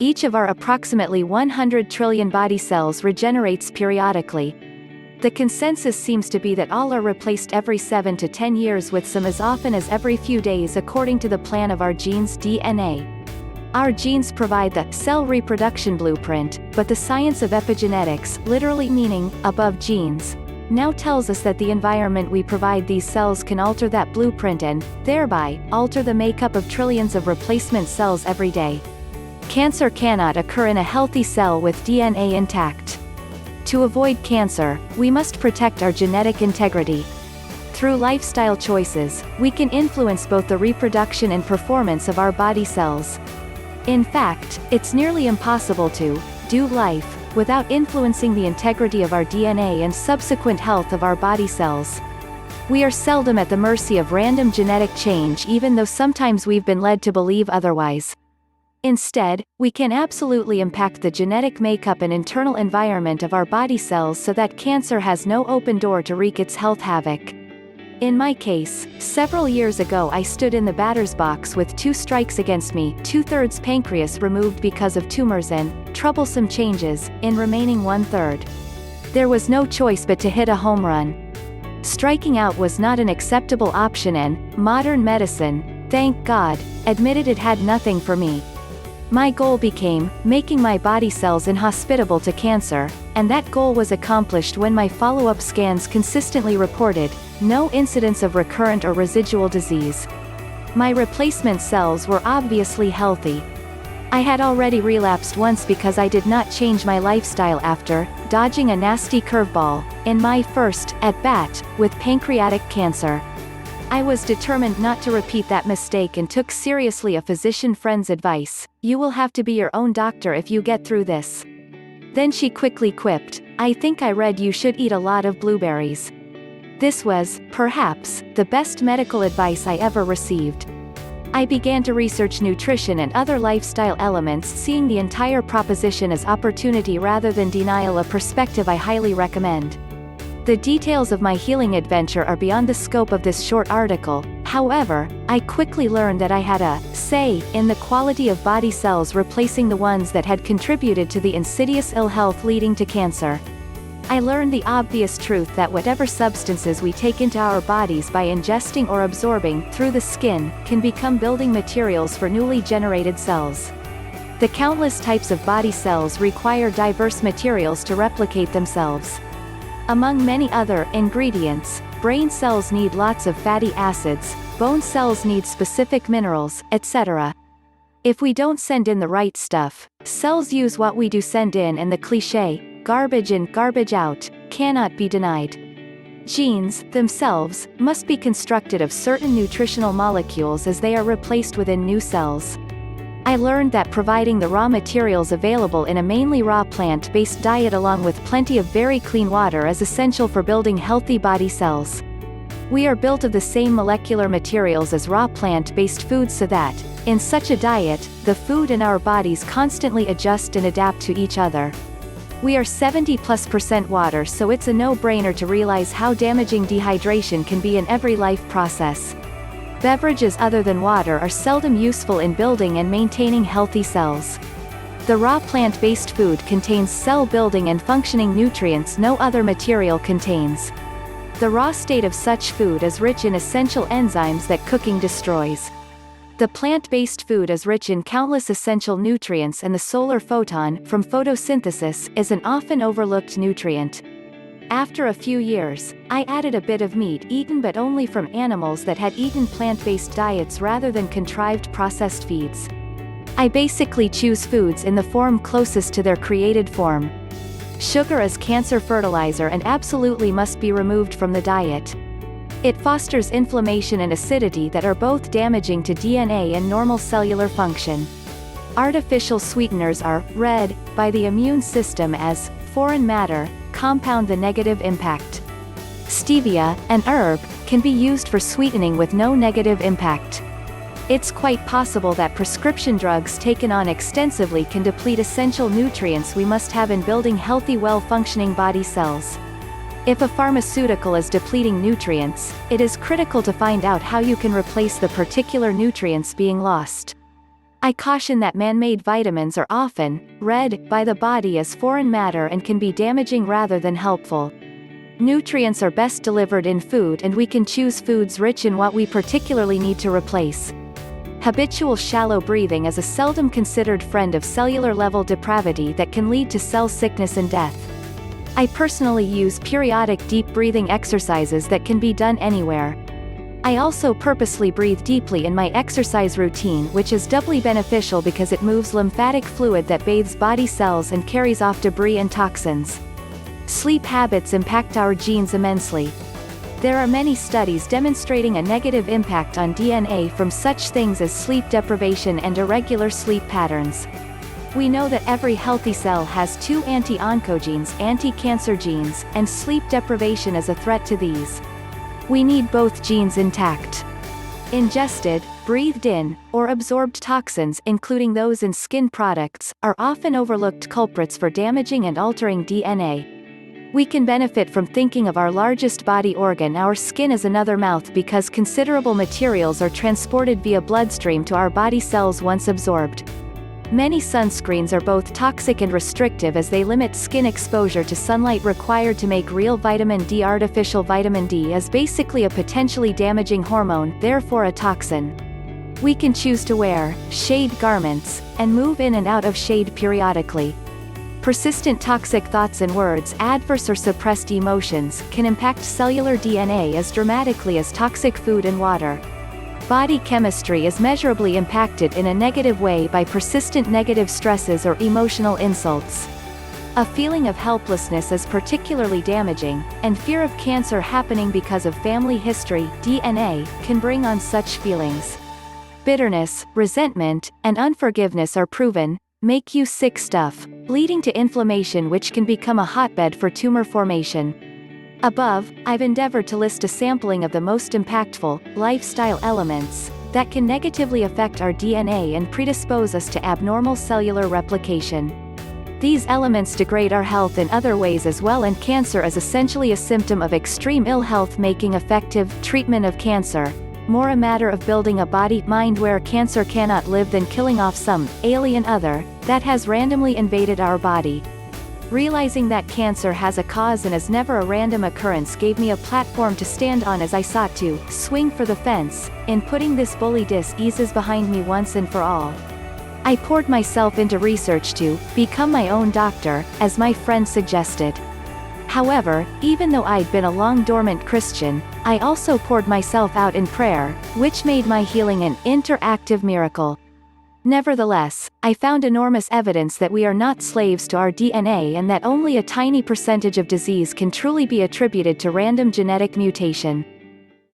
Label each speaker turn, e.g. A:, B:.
A: each of our approximately 100 trillion body cells regenerates periodically. The consensus seems to be that all are replaced every 7 to 10 years, with some as often as every few days, according to the plan of our genes' DNA. Our genes provide the cell reproduction blueprint, but the science of epigenetics, literally meaning above genes, now tells us that the environment we provide these cells can alter that blueprint and, thereby, alter the makeup of trillions of replacement cells every day. Cancer cannot occur in a healthy cell with DNA intact. To avoid cancer, we must protect our genetic integrity. Through lifestyle choices, we can influence both the reproduction and performance of our body cells. In fact, it's nearly impossible to do life without influencing the integrity of our DNA and subsequent health of our body cells. We are seldom at the mercy of random genetic change, even though sometimes we've been led to believe otherwise. Instead, we can absolutely impact the genetic makeup and internal environment of our body cells so that cancer has no open door to wreak its health havoc. In my case, several years ago I stood in the batter's box with 2 strikes against me, 2/3 pancreas removed because of tumors and troublesome changes in remaining 1/3. There was no choice but to hit a home run. Striking out was not an acceptable option, and modern medicine, thank God, admitted it had nothing for me. My goal became making my body cells inhospitable to cancer, and that goal was accomplished when my follow-up scans consistently reported no incidence of recurrent or residual disease. My replacement cells were obviously healthy. I had already relapsed once because I did not change my lifestyle after dodging a nasty curveball in my first at-bat with pancreatic cancer. I was determined not to repeat that mistake and took seriously a physician friend's advice: "You will have to be your own doctor if you get through this." Then she quickly quipped, "I think I read you should eat a lot of blueberries." This was, perhaps, the best medical advice I ever received. I began to research nutrition and other lifestyle elements, seeing the entire proposition as opportunity rather than denial, a perspective I highly recommend. The details of my healing adventure are beyond the scope of this short article. However, I quickly learned that I had a say in the quality of body cells replacing the ones that had contributed to the insidious ill health leading to cancer. I learned the obvious truth that whatever substances we take into our bodies by ingesting or absorbing through the skin can become building materials for newly generated cells. The countless types of body cells require diverse materials to replicate themselves. Among many other ingredients, brain cells need lots of fatty acids, bone cells need specific minerals, etc. If we don't send in the right stuff, cells use what we do send in, and the cliché, garbage in, garbage out, cannot be denied. Genes, themselves, must be constructed of certain nutritional molecules as they are replaced within new cells. I learned that providing the raw materials available in a mainly raw plant-based diet along with plenty of very clean water is essential for building healthy body cells. We are built of the same molecular materials as raw plant-based foods, so that, in such a diet, the food in our bodies constantly adjust and adapt to each other. We are 70+% water, so it's a no-brainer to realize how damaging dehydration can be in every life process. Beverages other than water are seldom useful in building and maintaining healthy cells. The raw plant-based food contains cell-building and functioning nutrients no other material contains. The raw state of such food is rich in essential enzymes that cooking destroys. The plant-based food is rich in countless essential nutrients, and the solar photon, from photosynthesis, is an often overlooked nutrient. After a few years, I added a bit of meat eaten, but only from animals that had eaten plant-based diets rather than contrived processed feeds. I basically choose foods in the form closest to their created form. Sugar is cancer fertilizer and absolutely must be removed from the diet. It fosters inflammation and acidity that are both damaging to DNA and normal cellular function. Artificial sweeteners are read by the immune system as foreign matter, compound the negative impact. Stevia, an herb, can be used for sweetening with no negative impact. It's quite possible that prescription drugs taken on extensively can deplete essential nutrients we must have in building healthy, well-functioning body cells. If a pharmaceutical is depleting nutrients, it is critical to find out how you can replace the particular nutrients being lost. I caution that man-made vitamins are often read by the body as foreign matter and can be damaging rather than helpful. Nutrients are best delivered in food, and we can choose foods rich in what we particularly need to replace. Habitual shallow breathing is a seldom considered friend of cellular-level depravity that can lead to cell sickness and death. I personally use periodic deep breathing exercises that can be done anywhere. I also purposely breathe deeply in my exercise routine, which is doubly beneficial because it moves lymphatic fluid that bathes body cells and carries off debris and toxins. Sleep habits impact our genes immensely. There are many studies demonstrating a negative impact on DNA from such things as sleep deprivation and irregular sleep patterns. We know that every healthy cell has two anti-oncogenes, anti-cancer genes, and sleep deprivation is a threat to these. We need both genes intact. Ingested, breathed in, or absorbed toxins, including those in skin products, are often overlooked culprits for damaging and altering DNA. We can benefit from thinking of our largest body organ, our skin, as another mouth, because considerable materials are transported via bloodstream to our body cells once absorbed. Many sunscreens are both toxic and restrictive as they limit skin exposure to sunlight required to make real vitamin D. Artificial vitamin D is basically a potentially damaging hormone, therefore a toxin. We can choose to wear shade garments and move in and out of shade periodically. Persistent toxic thoughts and words, adverse or suppressed emotions, can impact cellular DNA as dramatically as toxic food and water. Body chemistry is measurably impacted in a negative way by persistent negative stresses or emotional insults. A feeling of helplessness is particularly damaging, and fear of cancer happening because of family history, DNA, can bring on such feelings. Bitterness, resentment, and unforgiveness are proven make you sick stuff, leading to inflammation which can become a hotbed for tumor formation. Above, I've endeavored to list a sampling of the most impactful lifestyle elements that can negatively affect our DNA and predispose us to abnormal cellular replication. These elements degrade our health in other ways as well, and cancer is essentially a symptom of extreme ill health, making effective treatment of cancer more a matter of building a body-mind where cancer cannot live than killing off some alien other that has randomly invaded our body. Realizing that cancer has a cause and is never a random occurrence gave me a platform to stand on as I sought to swing for the fence in putting this bully disease behind me once and for all. I poured myself into research to become my own doctor, as my friend suggested. However, even though I'd been a long dormant Christian, I also poured myself out in prayer, which made my healing an interactive miracle. Nevertheless, I found enormous evidence that we are not slaves to our DNA and that only a tiny percentage of disease can truly be attributed to random genetic mutation.